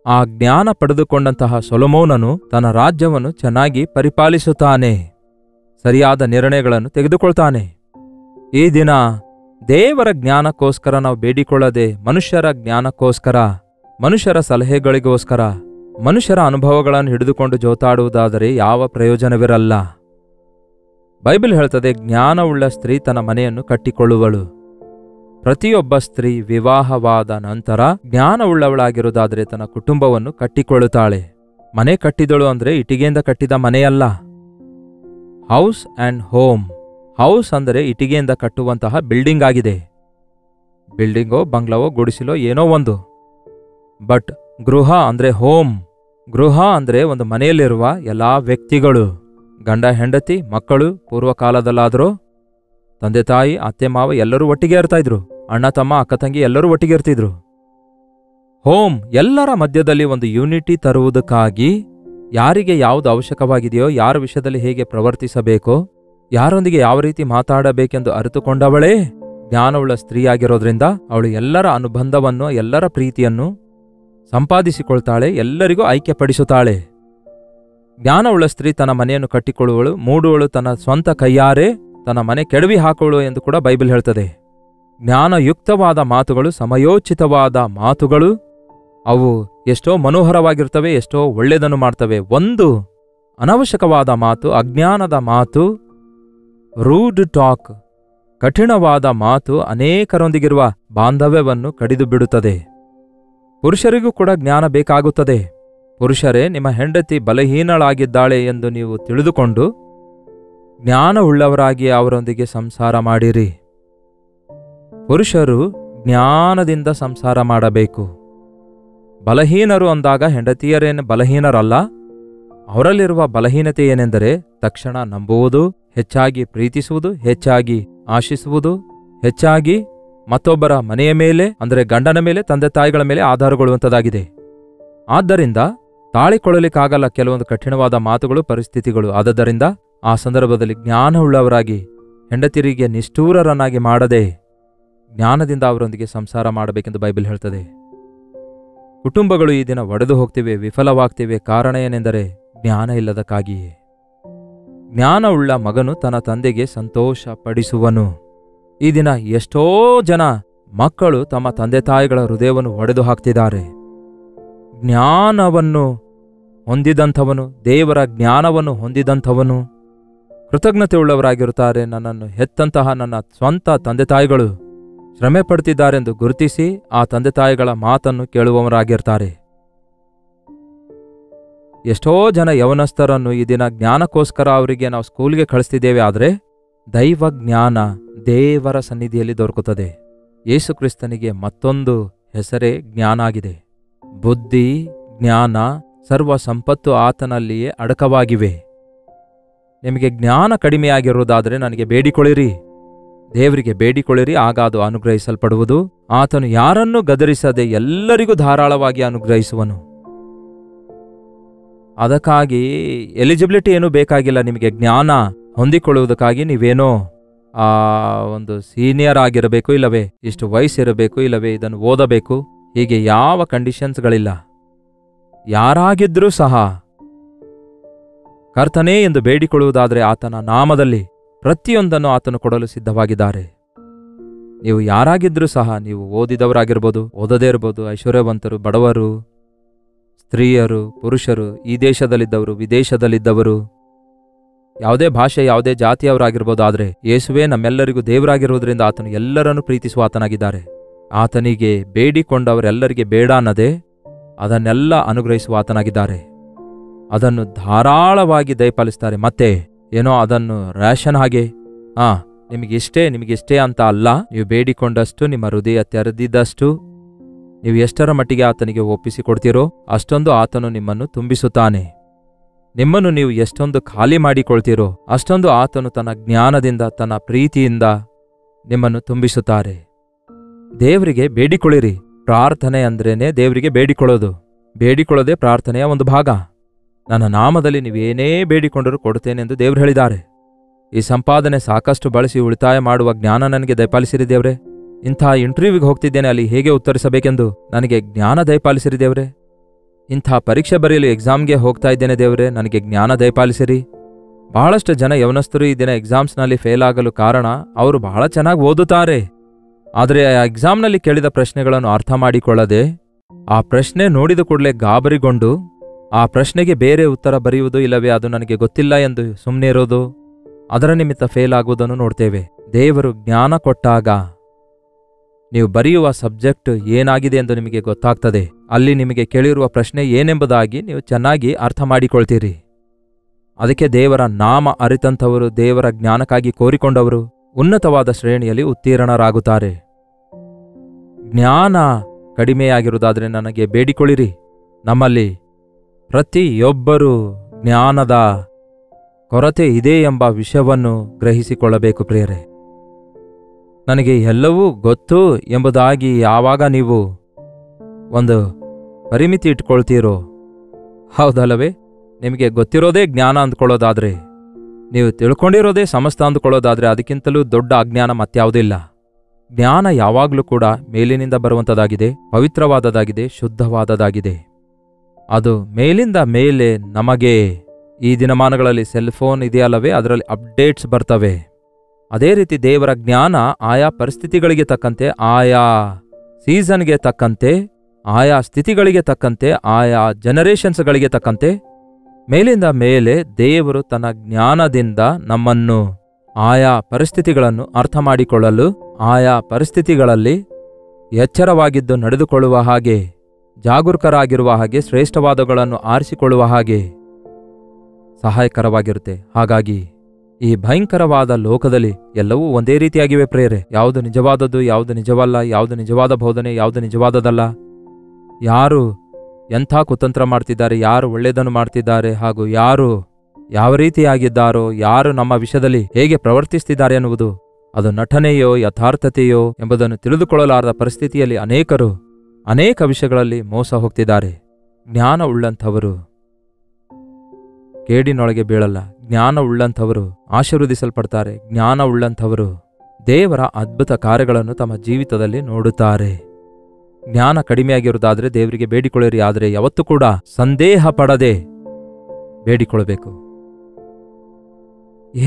ಆ ಜ್ಞಾನ ಪಡೆದುಕೊಂಡಂತಹ ಸೊಲೊಮೋನನು ತನ್ನ ರಾಜ್ಯವನ್ನು ಚೆನ್ನಾಗಿ ಪರಿಪಾಲಿಸುತ್ತಾನೆ, ಸರಿಯಾದ ನಿರ್ಣಯಗಳನ್ನು ತೆಗೆದುಕೊಳ್ತಾನೆ. ಈ ದಿನ ದೇವರ ಜ್ಞಾನಕ್ಕೋಸ್ಕರ ನಾವು ಬೇಡಿಕೊಳ್ಳದೆ ಮನುಷ್ಯರ ಜ್ಞಾನಕ್ಕೋಸ್ಕರ, ಮನುಷ್ಯರ ಸಲಹೆಗಳಿಗೋಸ್ಕರ, ಮನುಷ್ಯರ ಅನುಭವಗಳನ್ನು ಹಿಡಿದುಕೊಂಡು ಜೋತಾಡುವುದಾದರೆ ಯಾವ ಪ್ರಯೋಜನವಿರಲ್ಲ. ಬೈಬಲ್ ಹೇಳ್ತದೆ, ಜ್ಞಾನವುಳ್ಳ ಸ್ತ್ರೀ ತನ್ನ ಮನೆಯನ್ನು ಕಟ್ಟಿಕೊಳ್ಳುವಳು. ಪ್ರತಿಯೊಬ್ಬ ಸ್ತ್ರೀ ವಿವಾಹವಾದ ನಂತರ ಜ್ಞಾನವುಳ್ಳವಳಾಗಿರುವುದಾದರೆ ತನ್ನ ಕುಟುಂಬವನ್ನು ಕಟ್ಟಿಕೊಳ್ಳುತ್ತಾಳೆ. ಮನೆ ಕಟ್ಟಿದಳು ಅಂದ್ರೆ ಇಟಿಗೆಯಿಂದ ಕಟ್ಟಿದ ಮನೆಯಲ್ಲ. House and home. ಹೌಸ್ ಅಂದರೆ ಇಟಿಗೆಯಿಂದ ಕಟ್ಟುವಂತಹ ಬಿಲ್ಡಿಂಗ್ ಆಗಿದೆ. ಬಿಲ್ಡಿಂಗೋ ಬಂಗ್ಲವೋ ಗುಡಿಸಿಲೋ ಏನೋ ಒಂದು. ಬಟ್ ಗೃಹ ಅಂದ್ರೆ ಹೋಮ್. ಗೃಹ ಅಂದ್ರೆ ಒಂದು ಮನೆಯಲ್ಲಿರುವ ಎಲ್ಲಾ ವ್ಯಕ್ತಿಗಳು, ಗಂಡ ಹೆಂಡತಿ ಮಕ್ಕಳು. ಪೂರ್ವಕಾಲದಲ್ಲಾದರೂ ತಂದೆ ತಾಯಿ ಅತ್ತೆ ಮಾವ ಎಲ್ಲರೂ ಒಟ್ಟಿಗೆ ಇರ್ತಾ ಇದ್ರು, ಅಣ್ಣ ತಮ್ಮ ಅಕ್ಕ ತಂಗಿ ಎಲ್ಲರೂ ಒಟ್ಟಿಗೆ ಇರ್ತಿದ್ರು. ಹೋಮ್ ಎಲ್ಲರ ಮಧ್ಯದಲ್ಲಿ ಒಂದು ಯೂನಿಟಿ ತರುವುದಕ್ಕಾಗಿ ಯಾರಿಗೆ ಯಾವುದು ಅವಶ್ಯಕವಾಗಿದೆಯೋ, ಯಾರ ವಿಷಯದಲ್ಲಿ ಹೇಗೆ ಪ್ರವರ್ತಿಸಬೇಕೋ, ಯಾರೊಂದಿಗೆ ಯಾವ ರೀತಿ ಮಾತಾಡಬೇಕೆಂದು ಅರಿತುಕೊಂಡವಳೇ ಜ್ಞಾನವುಳ್ಳ ಸ್ತ್ರೀಯಾಗಿರೋದ್ರಿಂದ ಅವಳು ಎಲ್ಲರ ಅನುಬಂಧವನ್ನು, ಎಲ್ಲರ ಪ್ರೀತಿಯನ್ನು ಸಂಪಾದಿಸಿಕೊಳ್ತಾಳೆ, ಎಲ್ಲರಿಗೂ ಐಕ್ಯಪಡಿಸುತ್ತಾಳೆ. ಜ್ಞಾನವುಳ್ಳ ಸ್ತ್ರೀ ತನ್ನ ಮನೆಯನ್ನು ಕಟ್ಟಿಕೊಳ್ಳುವಳು, ಮೂಡುವಳು ತನ್ನ ಸ್ವಂತ ಕೈಯಾರೆ ತನ್ನ ಮನೆ ಕೆಡವಿ ಹಾಕುವಳು ಎಂದು ಕೂಡ ಬೈಬಲ್ ಹೇಳ್ತದೆ. ಜ್ಞಾನಯುಕ್ತವಾದ ಮಾತುಗಳು, ಸಮಯೋಚಿತವಾದ ಮಾತುಗಳು, ಅವು ಎಷ್ಟೋ ಮನೋಹರವಾಗಿರ್ತವೆ, ಎಷ್ಟೋ ಒಳ್ಳೆಯದನ್ನು ಮಾಡ್ತವೆ. ಒಂದು ಅನವಶ್ಯಕವಾದ ಮಾತು, ಅಜ್ಞಾನದ ಮಾತು, ರೂಡ್ ಟಾಕ್, ಕಠಿಣವಾದ ಮಾತು ಅನೇಕರೊಂದಿಗಿರುವ ಬಾಂಧವ್ಯವನ್ನು ಕಡಿದು ಬಿಡುತ್ತದೆ. ಪುರುಷರಿಗೂ ಕೂಡ ಜ್ಞಾನ ಬೇಕಾಗುತ್ತದೆ. ಪುರುಷರೇ, ನಿಮ್ಮ ಹೆಂಡತಿ ಬಲಹೀನಳಾಗಿದ್ದಾಳೆ ಎಂದು ನೀವು ತಿಳಿದುಕೊಂಡು ಜ್ಞಾನವುಳ್ಳವರಾಗಿ ಅವರೊಂದಿಗೆ ಸಂಸಾರ ಮಾಡಿರಿ. ಪುರುಷರು ಜ್ಞಾನದಿಂದ ಸಂಸಾರ ಮಾಡಬೇಕು. ಬಲಹೀನರು ಅಂದಾಗ ಹೆಂಡತಿಯರೇನು ಬಲಹೀನರಲ್ಲ, ಅವರಲ್ಲಿರುವ ಬಲಹೀನತೆ ಏನೆಂದರೆ ತಕ್ಷಣ ನಂಬುವುದು, ಹೆಚ್ಚಾಗಿ ಪ್ರೀತಿಸುವುದು, ಹೆಚ್ಚಾಗಿ ಆಶಿಸುವುದು, ಹೆಚ್ಚಾಗಿ ಮತ್ತೊಬ್ಬರ ಮನೆಯ ಮೇಲೆ ಅಂದರೆ ಗಂಡನ ಮೇಲೆ, ತಂದೆ ತಾಯಿಗಳ ಮೇಲೆ ಆಧಾರಗೊಳ್ಳುವಂಥದ್ದಾಗಿದೆ. ಆದ್ದರಿಂದ ತಾಳಿಕೊಳ್ಳಲಿಕ್ಕಾಗಲ್ಲ ಕೆಲವೊಂದು ಕಠಿಣವಾದ ಮಾತುಗಳು, ಪರಿಸ್ಥಿತಿಗಳು. ಆದ್ದರಿಂದ ಆ ಸಂದರ್ಭದಲ್ಲಿ ಜ್ಞಾನವುಳ್ಳವರಾಗಿ ಹೆಂಡತಿಯರಿಗೆ ನಿಷ್ಠೂರರನ್ನಾಗಿ ಮಾಡದೆ ಜ್ಞಾನದಿಂದ ಅವರೊಂದಿಗೆ ಸಂಸಾರ ಮಾಡಬೇಕೆಂದು ಬೈಬಲ್ ಹೇಳ್ತದೆ. ಕುಟುಂಬಗಳು ಈ ದಿನ ಒಡೆದು ಹೋಗ್ತಿವೆ, ವಿಫಲವಾಗ್ತಿವೆ. ಕಾರಣ ಏನೆಂದರೆ ಜ್ಞಾನ ಇಲ್ಲದಕ್ಕಾಗಿಯೇ. ಜ್ಞಾನವುಳ್ಳ ಮಗನು ತನ್ನ ತಂದೆಗೆ ಸಂತೋಷ ಪಡಿಸುವನು. ಈ ದಿನ ಎಷ್ಟೋ ಜನ ಮಕ್ಕಳು ತಮ್ಮ ತಂದೆ ತಾಯಿಗಳ ಹೃದಯವನ್ನು ಒಡೆದು ಹಾಕ್ತಿದ್ದಾರೆ. ಜ್ಞಾನವನ್ನು ಹೊಂದಿದಂಥವನು, ದೇವರ ಜ್ಞಾನವನ್ನು ಹೊಂದಿದಂಥವನು ಕೃತಜ್ಞತೆಯುಳ್ಳವರಾಗಿರುತ್ತಾರೆ. ನನ್ನನ್ನು ಹೆತ್ತಂತಹ ನನ್ನ ಸ್ವಂತ ತಂದೆ ತಾಯಿಗಳು ಶ್ರಮೆ ಪಡ್ತಿದ್ದಾರೆಂದು ಗುರುತಿಸಿ ಆ ತಂದೆ ತಾಯಿಗಳ ಮಾತನ್ನು ಕೇಳುವವರಾಗಿರ್ತಾರೆ. ಎಷ್ಟೋ ಜನ ಯವನಸ್ಥರನ್ನು ಈ ದಿನ ಜ್ಞಾನಕ್ಕೋಸ್ಕರ ಅವರಿಗೆ ನಾವು ಸ್ಕೂಲ್ಗೆ ಕಳಿಸ್ತಿದ್ದೇವೆ. ಆದರೆ ದೈವ ಜ್ಞಾನ ದೇವರ ಸನ್ನಿಧಿಯಲ್ಲಿ ದೊರಕುತ್ತದೆ. ಯೇಸು ಕ್ರಿಸ್ತನಿಗೆ ಮತ್ತೊಂದು ಹೆಸರೇ ಜ್ಞಾನ ಆಗಿದೆ. ಬುದ್ಧಿ, ಜ್ಞಾನ, ಸರ್ವ ಸಂಪತ್ತು ಆತನಲ್ಲಿಯೇ ಅಡಕವಾಗಿವೆ. ನಿಮಗೆ ಜ್ಞಾನ ಕಡಿಮೆಯಾಗಿರುವುದಾದರೆ ನನಗೆ ಬೇಡಿಕೊಳ್ಳಿರಿ, ದೇವರಿಗೆ ಬೇಡಿಕೊಳ್ಳಿರಿ, ಆಗ ಅದು ಅನುಗ್ರಹಿಸಲ್ಪಡುವುದು. ಆತನು ಯಾರನ್ನೂ ಗದರಿಸದೆ ಎಲ್ಲರಿಗೂ ಧಾರಾಳವಾಗಿ ಅನುಗ್ರಹಿಸುವನು. ಅದಕ್ಕಾಗಿ ಎಲಿಜಿಬಿಲಿಟಿ ಏನೂ ಬೇಕಾಗಿಲ್ಲ. ನಿಮಗೆ ಜ್ಞಾನ ಹೊಂದಿಕೊಳ್ಳುವುದಕ್ಕಾಗಿ ನೀವೇನೋ ಒಂದು ಸೀನಿಯರ್ ಆಗಿರಬೇಕು, ಇಲ್ಲವೇ ಇಷ್ಟು ವಯಸ್ಸಿರಬೇಕು, ಇಲ್ಲವೇ ಇದನ್ನು ಓದಬೇಕು, ಹೀಗೆ ಯಾವ ಕಂಡೀಷನ್ಸ್ಗಳಿಲ್ಲ. ಯಾರಾಗಿದ್ರೂ ಸಹ ಕರ್ತನೇ ಎಂದು ಬೇಡಿಕೊಳ್ಳುವುದಾದರೆ ಆತನ ನಾಮದಲ್ಲಿ ಪ್ರತಿಯೊಂದನ್ನು ಆತನು ಕೊಡಲು ಸಿದ್ಧವಾಗಿದ್ದಾರೆ. ನೀವು ಯಾರಾಗಿದ್ರೂ ಸಹ, ನೀವು ಓದಿದವರಾಗಿರ್ಬೋದು, ಓದದೇ ಇರ್ಬೋದು, ಐಶ್ವರ್ಯವಂತರು, ಬಡವರು, ಸ್ತ್ರೀಯರು, ಪುರುಷರು, ಈ ದೇಶದಲ್ಲಿದ್ದವರು, ವಿದೇಶದಲ್ಲಿದ್ದವರು, ಯಾವುದೇ ಭಾಷೆ, ಯಾವುದೇ ಜಾತಿಯವರಾಗಿರ್ಬೋದು. ಆದರೆ ಯೇಸುವೇ ನಮ್ಮೆಲ್ಲರಿಗೂ ದೇವರಾಗಿರುವುದರಿಂದ ಆತನು ಎಲ್ಲರನ್ನೂ ಪ್ರೀತಿಸುವ ಆತನಾಗಿದ್ದಾರೆ. ಆತನಿಗೆ ಬೇಡಿಕೊಂಡವರೆಲ್ಲರಿಗೆ ಬೇಡ ಅನ್ನದೆ ಅದನ್ನೆಲ್ಲ ಅನುಗ್ರಹಿಸುವ ಆತನಾಗಿದ್ದಾರೆ. ಅದನ್ನು ಧಾರಾಳವಾಗಿ ದಯಪಾಲಿಸ್ತಾರೆ. ಮತ್ತೆ ಏನೋ ಅದನ್ನು ರ್ಯಾಷನ್ ಹಾಗೆ ನಿಮಗಿಷ್ಟೇ ಅಂತ ಅಲ್ಲ. ನೀವು ಬೇಡಿಕೊಂಡಷ್ಟು, ನಿಮ್ಮ ಹೃದಯ ತೆರೆದಿದ್ದಷ್ಟು, ನೀವು ಎಷ್ಟರ ಮಟ್ಟಿಗೆ ಆತನಿಗೆ ಒಪ್ಪಿಸಿಕೊಡ್ತೀರೋ ಅಷ್ಟೊಂದು ಆತನು ನಿಮ್ಮನ್ನು ತುಂಬಿಸುತ್ತಾನೆ. ನಿಮ್ಮನ್ನು ನೀವು ಎಷ್ಟೊಂದು ಖಾಲಿ ಮಾಡಿಕೊಳ್ತೀರೋ ಅಷ್ಟೊಂದು ಆತನು ತನ್ನ ಜ್ಞಾನದಿಂದ, ತನ್ನ ಪ್ರೀತಿಯಿಂದ ನಿಮ್ಮನ್ನು ತುಂಬಿಸುತ್ತಾರೆ. ದೇವರಿಗೆ ಬೇಡಿಕೊಳ್ಳಿರಿ. ಪ್ರಾರ್ಥನೆ ಅಂದ್ರೇನೆ ದೇವರಿಗೆ ಬೇಡಿಕೊಳ್ಳೋದು. ಬೇಡಿಕೊಳ್ಳೋದೇ ಪ್ರಾರ್ಥನೆಯ ಒಂದು ಭಾಗ. ನನ್ನ ನಾಮದಲ್ಲಿ ನೀವೇನೇ ಬೇಡಿಕೊಂಡರೂ ಕೊಡುತ್ತೇನೆಂದು ದೇವರು ಹೇಳಿದ್ದಾರೆ. ಈ ಸಂಪಾದನೆ ಸಾಕಷ್ಟು ಬಳಸಿ ಉಳಿತಾಯ ಮಾಡುವ ಜ್ಞಾನ ನನಗೆ ದಯಪಾಲಿಸಿರಿ ದೇವ್ರೆ. ಇಂಥ ಇಂಟರ್ವ್ಯೂವಿಗೆ ಹೋಗ್ತಿದ್ದೇನೆ, ಅಲ್ಲಿ ಹೇಗೆ ಉತ್ತರಿಸಬೇಕೆಂದು ನನಗೆ ಜ್ಞಾನ ದಯಪಾಲಿಸಿರಿ ದೇವ್ರೆ. ಇಂಥ ಪರೀಕ್ಷೆ ಬರೆಯಲು ಎಕ್ಸಾಮ್ಗೆ ಹೋಗ್ತಾ ಇದ್ದೇನೆ ದೇವ್ರೆ, ನನಗೆ ಜ್ಞಾನ ದಯಪಾಲಿಸಿರಿ. ಬಹಳಷ್ಟು ಜನ ಯವನಸ್ಥರು ಈ ದಿನ ಎಕ್ಸಾಮ್ಸ್ನಲ್ಲಿ ಫೇಲ್ ಆಗಲು ಕಾರಣ ಅವರು ಬಹಳ ಚೆನ್ನಾಗಿ ಓದುತ್ತಾರೆ, ಆದರೆ ಆ ಎಕ್ಸಾಮ್ನಲ್ಲಿ ಕೇಳಿದ ಪ್ರಶ್ನೆಗಳನ್ನು ಅರ್ಥ ಮಾಡಿಕೊಳ್ಳದೆ ಆ ಪ್ರಶ್ನೆ ನೋಡಿದ ಕೂಡಲೇ ಗಾಬರಿಗೊಂಡು ಆ ಪ್ರಶ್ನೆಗೆ ಬೇರೆ ಉತ್ತರ ಬರೆಯುವುದು, ಇಲ್ಲವೇ ಅದು ನನಗೆ ಗೊತ್ತಿಲ್ಲ ಎಂದು ಸುಮ್ಮನೆ ಇರೋದು, ಅದರ ನಿಮಿತ್ತ ಫೇಲ್ ಆಗುವುದನ್ನು ನೋಡ್ತೇವೆ. ದೇವರು ಜ್ಞಾನ ಕೊಟ್ಟಾಗ ನೀವು ಬರೆಯುವ ಸಬ್ಜೆಕ್ಟ್ ಏನಾಗಿದೆ ಎಂದು ನಿಮಗೆ ಗೊತ್ತಾಗ್ತದೆ. ಅಲ್ಲಿ ನಿಮಗೆ ಕೇಳಿರುವ ಪ್ರಶ್ನೆ ಏನೆಂಬುದಾಗಿ ನೀವು ಚೆನ್ನಾಗಿ ಅರ್ಥ ಮಾಡಿಕೊಳ್ತೀರಿ. ಅದಕ್ಕೆ ದೇವರ ನಾಮ ಅರಿತಂಥವರು, ದೇವರ ಜ್ಞಾನಕ್ಕಾಗಿ ಕೋರಿಕೊಂಡವರು ಉನ್ನತವಾದ ಶ್ರೇಣಿಯಲ್ಲಿ ಉತ್ತೀರ್ಣರಾಗುತ್ತಾರೆ. ಜ್ಞಾನ ಕಡಿಮೆಯಾಗಿರುವುದಾದರೆ ನನಗೆ ಬೇಡಿಕೊಳ್ಳಿರಿ. ನಮ್ಮಲ್ಲಿ ಪ್ರತಿಯೊಬ್ಬರೂ ಜ್ಞಾನದ ಕೊರತೆ ಇದೆ ಎಂಬ ವಿಷಯವನ್ನು ಗ್ರಹಿಸಿಕೊಳ್ಳಬೇಕು ಪ್ರಿಯರೇ. ನನಗೆ ಎಲ್ಲವೂ ಗೊತ್ತು ಎಂಬುದಾಗಿ ಯಾವಾಗ ನೀವು ಒಂದು ಪರಿಮಿತಿ ಇಟ್ಕೊಳ್ತೀರೋ, ಹೌದಲ್ಲವೇ? ನಿಮಗೆ ಗೊತ್ತಿರೋದೇ ಜ್ಞಾನ ಅಂದ್ಕೊಳ್ಳೋದಾದರೆ, ನೀವು ತಿಳ್ಕೊಂಡಿರೋದೇ ಸಮಸ್ತ ಅಂದುಕೊಳ್ಳೋದಾದರೆ ಅದಕ್ಕಿಂತಲೂ ದೊಡ್ಡ ಅಜ್ಞಾನ ಮತ್ಯಾವುದಿಲ್ಲ. ಜ್ಞಾನ ಯಾವಾಗಲೂ ಕೂಡ ಮೇಲಿನಿಂದ ಬರುವಂಥದ್ದಾಗಿದೆ, ಪವಿತ್ರವಾದದಾಗಿದೆ, ಶುದ್ಧವಾದದಾಗಿದೆ. ಅದು ಮೇಲಿಂದ ಮೇಲೆ ನಮಗೆ ಈ ದಿನಮಾನಗಳಲ್ಲಿ ಸೆಲ್ಫೋನ್ ಇದೆಯಲ್ಲವೇ, ಅದರಲ್ಲಿ ಅಪ್ಡೇಟ್ಸ್ ಬರ್ತವೆ. ಅದೇ ರೀತಿ ದೇವರ ಜ್ಞಾನ ಆಯಾ ಪರಿಸ್ಥಿತಿಗಳಿಗೆ ತಕ್ಕಂತೆ, ಆಯಾ ಸೀಸನ್ಗೆ ತಕ್ಕಂತೆ, ಆಯಾ ಸ್ಥಿತಿಗಳಿಗೆ ತಕ್ಕಂತೆ, ಆಯಾ ಜನರೇಷನ್ಸ್ಗಳಿಗೆ ತಕ್ಕಂತೆ ಮೇಲಿಂದ ಮೇಲೆ ದೇವರು ತನ್ನ ಜ್ಞಾನದಿಂದ ನಮ್ಮನ್ನು ಆಯಾ ಪರಿಸ್ಥಿತಿಗಳನ್ನು ಅರ್ಥ ಮಾಡಿಕೊಳ್ಳಲು, ಆಯಾ ಪರಿಸ್ಥಿತಿಗಳಲ್ಲಿ ಎಚ್ಚರವಾಗಿದ್ದು ನಡೆದುಕೊಳ್ಳುವ ಹಾಗೆ, ಜಾಗರೂಕರಾಗಿರುವ ಹಾಗೆ, ಶ್ರೇಷ್ಠವಾದಗಳನ್ನು ಆರಿಸಿಕೊಳ್ಳುವ ಹಾಗೆ ಸಹಾಯಕರವಾಗಿರುತ್ತೆ. ಹಾಗಾಗಿ ಈ ಭಯಂಕರವಾದ ಲೋಕದಲ್ಲಿ ಎಲ್ಲವೂ ಒಂದೇ ರೀತಿಯಾಗಿವೆ ಪ್ರೇರೆ. ಯಾವುದು ನಿಜವಾದದ್ದು, ಯಾವುದು ನಿಜವಲ್ಲ, ಯಾವುದು ನಿಜವಾದ ಬೋಧನೆ, ಯಾವುದು ನಿಜವಾದದಲ್ಲ, ಯಾರು ಎಂಥ ಕುತಂತ್ರ ಮಾಡ್ತಿದ್ದಾರೆ, ಯಾರು ಒಳ್ಳೆಯದನ್ನು ಮಾಡ್ತಿದ್ದಾರೆ ಹಾಗೂ ಯಾರು ಯಾವ ರೀತಿಯಾಗಿದ್ದಾರೋ, ಯಾರು ನಮ್ಮ ವಿಷಯದಲ್ಲಿ ಹೇಗೆ ಪ್ರವರ್ತಿಸ್ತಿದ್ದಾರೆ ಎನ್ನುವುದು ಅದು ನಟನೆಯೋ ಯಥಾರ್ಥತೆಯೋ ಎಂಬುದನ್ನು ತಿಳಿದುಕೊಳ್ಳಲಾರದ ಪರಿಸ್ಥಿತಿಯಲ್ಲಿ ಅನೇಕರು ಅನೇಕ ವಿಷಯಗಳಲ್ಲಿ ಮೋಸ ಹೋಗ್ತಿದ್ದಾರೆ. ಜ್ಞಾನ ಉಳ್ಳಂಥವರು ಕೇಡಿನೊಳಗೆ ಬೀಳಲ್ಲ. ಜ್ಞಾನ ಉಳ್ಳಂಥವರು ಆಶೀರ್ವದಿಸಲ್ಪಡ್ತಾರೆ. ಜ್ಞಾನ ಉಳ್ಳಂಥವರು ದೇವರ ಅದ್ಭುತ ಕಾರ್ಯಗಳನ್ನು ತಮ್ಮ ಜೀವಿತದಲ್ಲಿ ನೋಡುತ್ತಾರೆ. ಜ್ಞಾನ ಕಡಿಮೆಯಾಗಿರುವುದಾದರೆ ದೇವರಿಗೆ ಬೇಡಿಕೊಳ್ಳಿರಿ, ಆದರೆ ಯಾವತ್ತೂ ಕೂಡ ಸಂದೇಹ ಪಡದೆ ಬೇಡಿಕೊಳ್ಳಬೇಕು.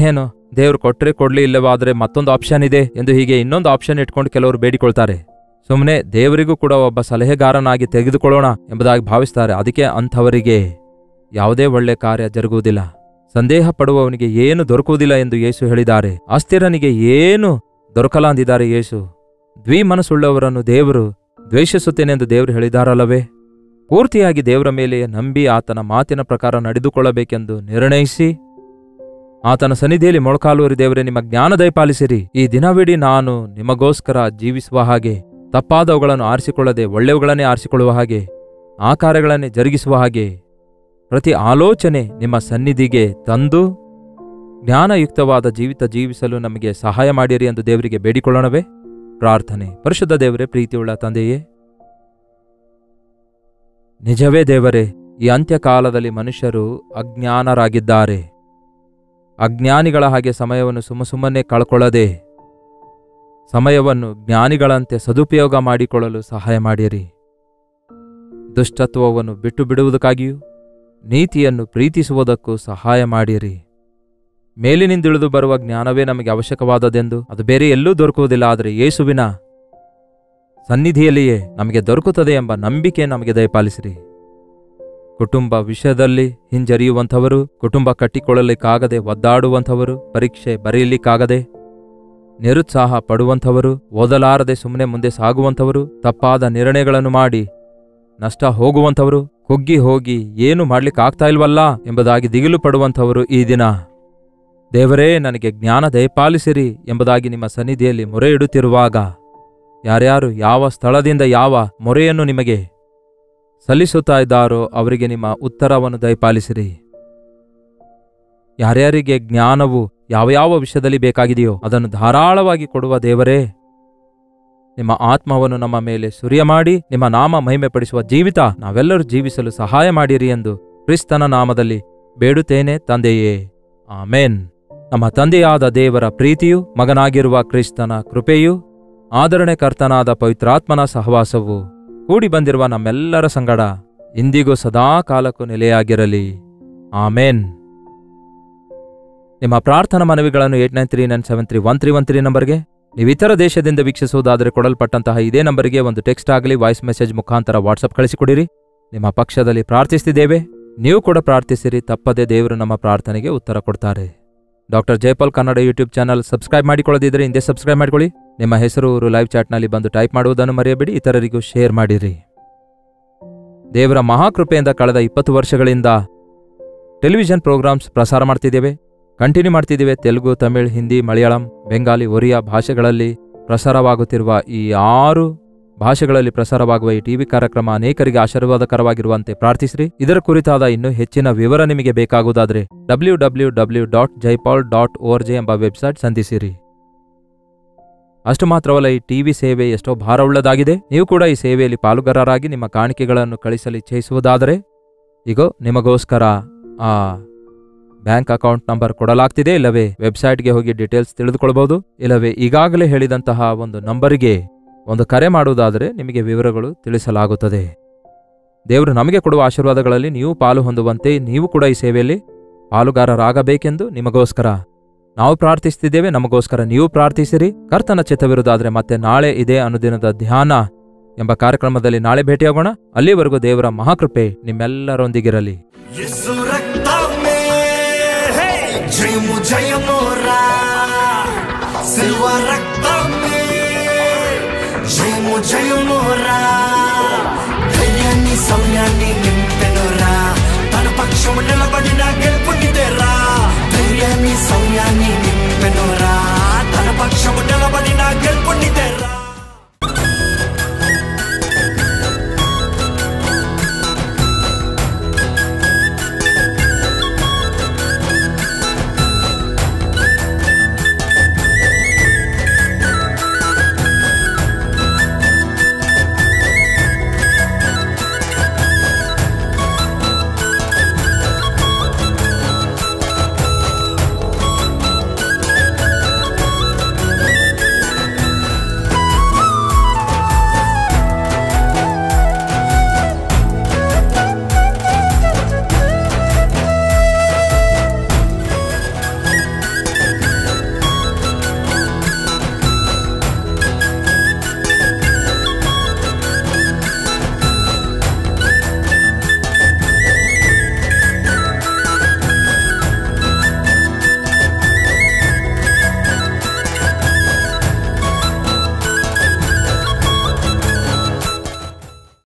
ಏನು ದೇವರು ಕೊಟ್ಟರೆ ಕೊಡ್ಲಿ, ಇಲ್ಲವಾದರೆ ಮತ್ತೊಂದು ಆಪ್ಷನ್ ಇದೆ ಎಂದು ಹೀಗೆ ಇನ್ನೊಂದು ಆಪ್ಷನ್ ಇಟ್ಕೊಂಡು ಕೆಲವರು ಬೇಡಿಕೊಳ್ತಾರೆ. ಸುಮ್ಮನೆ ದೇವರಿಗೂ ಕೂಡ ಒಬ್ಬ ಸಲಹೆಗಾರನಾಗಿ ತೆಗೆದುಕೊಳ್ಳೋಣ ಎಂಬುದಾಗಿ ಭಾವಿಸ್ತಾರೆ. ಅದಕ್ಕೆ ಅಂಥವರಿಗೆ ಯಾವುದೇ ಒಳ್ಳೆ ಕಾರ್ಯ ಜರುಗುವುದಿಲ್ಲ. ಸಂದೇಹ ಪಡುವವನಿಗೆ ಏನು ದೊರಕುವುದಿಲ್ಲ ಎಂದು ಯೇಸು ಹೇಳಿದ್ದಾರೆ. ಅಸ್ಥಿರನಿಗೆ ಏನು ದೊರಕಲ್ಲ ಅಂದಿದ್ದಾರೆ ಯೇಸು. ದ್ವಿಮನಸ್ಸುಳ್ಳವರನ್ನು ದೇವರು ದ್ವೇಷಿಸುತ್ತೇನೆಂದು ದೇವರು ಹೇಳಿದಾರಲ್ಲವೇ? ಪೂರ್ತಿಯಾಗಿ ದೇವರ ಮೇಲೆ ನಂಬಿ ಆತನ ಮಾತಿನ ಪ್ರಕಾರ ನಡೆದುಕೊಳ್ಳಬೇಕೆಂದು ನಿರ್ಣಯಿಸಿ ಆತನ ಸನ್ನಿಧಿಯಲ್ಲಿ ಮೊಳಕಾಲೂರಿ, ದೇವರೇ ನಿಮ್ಮ ಜ್ಞಾನ ದಯಪಾಲಿಸಿರಿ. ಈ ದಿನವಿಡೀ ನಾನು ನಿಮಗೋಸ್ಕರ ಜೀವಿಸುವ ಹಾಗೆ, ತಪ್ಪಾದವುಗಳನ್ನು ಆರಿಸಿಕೊಳ್ಳದೆ ಒಳ್ಳೆಯವುಗಳನ್ನೇ ಆರಿಸಿಕೊಳ್ಳುವ ಹಾಗೆ, ಆ ಕಾರ್ಯಗಳನ್ನೇ ಜರುಗಿಸುವ ಹಾಗೆ ಪ್ರತಿ ಆಲೋಚನೆ ನಿಮ್ಮ ಸನ್ನಿಧಿಗೆ ತಂದು ಜ್ಞಾನಯುಕ್ತವಾದ ಜೀವಿತ ಜೀವಿಸಲು ನಮಗೆ ಸಹಾಯ ಮಾಡಿರಿ ಎಂದು ದೇವರಿಗೆ ಬೇಡಿಕೊಳ್ಳೋಣವೇ? ಪ್ರಾರ್ಥನೆ. ಪರಿಶುದ್ಧ ದೇವರೇ, ಪ್ರೀತಿಯುಳ್ಳ ತಂದೆಯೇ, ನಿಜವೇ ದೇವರೇ, ಈ ಅಂತ್ಯಕಾಲದಲ್ಲಿ ಮನುಷ್ಯರು ಅಜ್ಞಾನರಾಗಿದ್ದಾರೆ. ಅಜ್ಞಾನಿಗಳ ಹಾಗೆ ಸಮಯವನ್ನು ಸುಮ್ಮನೆ ಕಳ್ಕೊಳ್ಳದೆ ಸಮಯವನ್ನು ಜ್ಞಾನಿಗಳಂತೆ ಸದುಪಯೋಗ ಮಾಡಿಕೊಳ್ಳಲು ಸಹಾಯ ಮಾಡಿರಿ. ದುಷ್ಟತ್ವವನ್ನು ಬಿಟ್ಟು ಬಿಡುವುದಕ್ಕಾಗಿಯೂ ನೀತಿಯನ್ನು ಪ್ರೀತಿಸುವುದಕ್ಕೂ ಸಹಾಯ ಮಾಡಿರಿ. ಮೇಲಿನಿಂದಿಳಿದು ಬರುವ ಜ್ಞಾನವೇ ನಮಗೆ ಅವಶ್ಯಕವಾದದೆಂದು ಅದು ಬೇರೆ ಎಲ್ಲೂ ದೊರಕುವುದಿಲ್ಲ, ಆದರೆ ಯೇಸುವಿನ ಸನ್ನಿಧಿಯಲ್ಲಿಯೇ ನಮಗೆ ದೊರಕುತ್ತದೆ ಎಂಬ ನಂಬಿಕೆ ನಮಗೆ ದಯಪಾಲಿಸಿರಿ. ಕುಟುಂಬ ವಿಷಯದಲ್ಲಿ ಹಿಂಜರಿಯುವಂಥವರು, ಕುಟುಂಬ ಕಟ್ಟಿಕೊಳ್ಳಲಿಕ್ಕಾಗದೆ ಒದ್ದಾಡುವಂಥವರು, ಪರೀಕ್ಷೆ ಬರೆಯಲಿಕ್ಕಾಗದೆ ನಿರುತ್ಸಾಹ ಪಡುವಂಥವರು, ಓದಲಾರದೆ ಸುಮ್ಮನೆ ಮುಂದೆ ಸಾಗುವಂಥವರು, ತಪ್ಪಾದ ನಿರ್ಣಯಗಳನ್ನು ಮಾಡಿ ನಷ್ಟ ಹೋಗುವಂಥವರು, ಕುಗ್ಗಿ ಹೋಗಿ ಏನು ಮಾಡ್ಲಿಕ್ಕಾಗ್ತಾ ಇಲ್ವಲ್ಲ ಎಂಬುದಾಗಿ ದಿಗಿಲು ಪಡುವಂಥವರು ಈ ದಿನ ದೇವರೇ ನನಗೆ ಜ್ಞಾನ ದಯಪಾಲಿಸಿರಿ ಎಂಬುದಾಗಿ ನಿಮ್ಮ ಸನ್ನಿಧಿಯಲ್ಲಿ ಮೊರೆ ಇಡುತ್ತಿರುವಾಗ, ಯಾರ್ಯಾರು ಯಾವ ಸ್ಥಳದಿಂದ ಯಾವ ಮೊರೆಯನ್ನು ನಿಮಗೆ ಸಲ್ಲಿಸುತ್ತಾ ಇದ್ದಾರೋ ಅವರಿಗೆ ನಿಮ್ಮ ಉತ್ತರವನ್ನು ದಯಪಾಲಿಸಿರಿ. ಯಾರ್ಯಾರಿಗೆ ಜ್ಞಾನವು ಯಾವ ವಿಷಯದಲ್ಲಿ ಬೇಕಾಗಿದೆಯೋ ಅದನ್ನು ಧಾರಾಳವಾಗಿ ಕೊಡುವ ದೇವರೇ, ನಿಮ್ಮ ಆತ್ಮವನ್ನು ನಮ್ಮ ಮೇಲೆ ಸುರಿಯ ಮಾಡಿ ನಿಮ್ಮ ನಾಮ ಮಹಿಮೆಪಡಿಸುವ ಜೀವಿತ ನಾವೆಲ್ಲರೂ ಜೀವಿಸಲು ಸಹಾಯ ಮಾಡಿರಿ ಎಂದು ಕ್ರಿಸ್ತನ ನಾಮದಲ್ಲಿ ಬೇಡುತ್ತೇನೆ ತಂದೆಯೇ, ಆಮೇನ್. ನಮ್ಮ ತಂದೆಯಾದ ದೇವರ ಪ್ರೀತಿಯು, ಮಗನಾಗಿರುವ ಕ್ರಿಸ್ತನ ಕೃಪೆಯು, ಆದರಣೆಕರ್ತನಾದ ಪವಿತ್ರಾತ್ಮನ ಸಹವಾಸವು ಕೂಡಿ ಬಂದಿರುವ ನಮ್ಮೆಲ್ಲರ ಸಂಗಡ ಇಂದಿಗೂ ಸದಾ ಕಾಲಕ್ಕೂ ನೆಲೆಯಾಗಿರಲಿ. ಆಮೇನ್. ನಿಮ್ಮ ಪ್ರಾರ್ಥನಾ ಮನವಿಗಳನ್ನು 8939731313 ನಂಬರ್ಗೆ, ನೀವು ಇತರ ದೇಶದಿಂದ ವೀಕ್ಷಿಸುವುದಾದರೆ ಕೊಡಲ್ಪಟ್ಟಂತಹ ಇದೇ ನಂಬರಿಗೆ ಒಂದು ಟೆಕ್ಸ್ಟ್ ಆಗಲಿ ವಾಯ್ಸ್ ಮೆಸೇಜ್ ಮುಖಾಂತರ ವಾಟ್ಸಪ್ ಕಳಿಸಿಕೊಡಿರಿ. ನಿಮ್ಮ ಪಕ್ಷದಲ್ಲಿ ಪ್ರಾರ್ಥಿಸ್ತಿದ್ದೇವೆ, ನೀವು ಕೂಡ ಪ್ರಾರ್ಥಿಸಿರಿ. ತಪ್ಪದೆ ದೇವರು ನಮ್ಮ ಪ್ರಾರ್ಥನೆಗೆ ಉತ್ತರ ಕೊಡ್ತಾರೆ. Doctor Jaipal Kannada YouTube channel subscribe ಮಾಡಿಕೊಳ್ಳದಿದ್ದರೆ ಹಿಂದೆ ಸಬ್ಸ್ಕ್ರೈಬ್ ಮಾಡಿಕೊಳ್ಳಿ. ನಿಮ್ಮ ಹೆಸರು ಊರು ಲೈವ್ ಚಾಟ್ನಲ್ಲಿ ಬಂದು ಟೈಪ್ ಮಾಡುವುದನ್ನು ಮರೆಯಬೇಡಿ. ಇತರರಿಗೂ ಶೇರ್ ಮಾಡಿರಿ. ದೇವರ ಮಹಾಕೃಪೆಯಿಂದ ಕಳೆದ 20 ವರ್ಷಗಳಿಂದ ಟೆಲಿವಿಷನ್ ಪ್ರೋಗ್ರಾಮ್ಸ್ ಪ್ರಸಾರ ಮಾಡ್ತಿದ್ದೇವೆ, ಕಂಟಿನ್ಯೂ ಮಾಡ್ತಿದ್ದೇವೆ. ತೆಲುಗು, ತಮಿಳ್, ಹಿಂದಿ, ಮಲಯಾಳಂ, ಬೆಂಗಾಲಿ, ಒರಿಯಾ ಭಾಷೆಗಳಲ್ಲಿ ಪ್ರಸಾರವಾಗುತ್ತಿರುವ ಈ 6 ಭಾಷೆಗಳಲ್ಲಿ ಪ್ರಸಾರವಾಗುವ ಈ ಟಿವಿ ಕಾರ್ಯಕ್ರಮ ಅನೇಕರಿಗೆ ಆಶೀರ್ವಾದಕರವಾಗಿರುವಂತೆ ಪ್ರಾರ್ಥಿಸಿರಿ. ಇದರ ಕುರಿತಾದ ಇನ್ನೂ ಹೆಚ್ಚಿನ ವಿವರ ನಿಮಗೆ ಬೇಕಾಗುವುದಾದರೆ www.jaipal.org ಎಂಬ ವೆಬ್ಸೈಟ್ ಸಂಧಿಸಿರಿ. ಅಷ್ಟು ಮಾತ್ರವಲ್ಲ, ಈ ಟಿವಿ ಸೇವೆ ಎಷ್ಟೋ ಭಾರವುಳ್ಳದಾಗಿದೆ. ನೀವು ಕೂಡ ಈ ಸೇವೆಯಲ್ಲಿ ಪಾಲುಗಾರರಾಗಿ ನಿಮ್ಮ ಕಾಣಿಕೆಗಳನ್ನು ಕಳಿಸಲು ಇಚ್ಛಿಸುವುದಾದರೆ ಈಗೋ ನಿಮಗೋಸ್ಕರ ಆ ಬ್ಯಾಂಕ್ ಅಕೌಂಟ್ ನಂಬರ್ ಕೊಡಲಾಗ್ತಿದೆ. ಇಲ್ಲವೇ ವೆಬ್ಸೈಟ್ಗೆ ಹೋಗಿ ಡೀಟೇಲ್ಸ್ ತಿಳಿದುಕೊಳ್ಳಬಹುದು. ಇಲ್ಲವೇ ಈಗಾಗಲೇ ಹೇಳಿದಂತಹ ಒಂದು ನಂಬರಿಗೆ ಒಂದು ಕರೆ ಮಾಡುವುದಾದರೆ ನಿಮಗೆ ವಿವರಗಳು ತಿಳಿಸಲಾಗುತ್ತದೆ. ದೇವರು ನಮಗೆ ಕೊಡುವ ಆಶೀರ್ವಾದಗಳಲ್ಲಿ ನೀವು ಪಾಲು ಹೊಂದುವಂತೆ ನೀವು ಕೂಡ ಈ ಸೇವೆಯಲ್ಲಿ ಪಾಲುಗಾರರಾಗಬೇಕೆಂದು ನಿಮಗೋಸ್ಕರ ನಾವು ಪ್ರಾರ್ಥಿಸುತ್ತಿದ್ದೇವೆ. ನಮಗೋಸ್ಕರ ನೀವು ಪ್ರಾರ್ಥಿಸಿರಿ. ಕರ್ತನ ಚಿತ್ತವಿರುವುದಾದರೆ ಮತ್ತೆ ನಾಳೆ ಇದೇ ಅನುದಿನದ ಧ್ಯಾನ ಎಂಬ ಕಾರ್ಯಕ್ರಮದಲ್ಲಿ ನಾಳೆ ಭೇಟಿಯಾಗೋಣ. ಅಲ್ಲಿವರೆಗೂ ದೇವರ ಮಹಾಕೃಪೆ ನಿಮ್ಮೆಲ್ಲರೊಂದಿಗಿರಲಿ. जय मोरा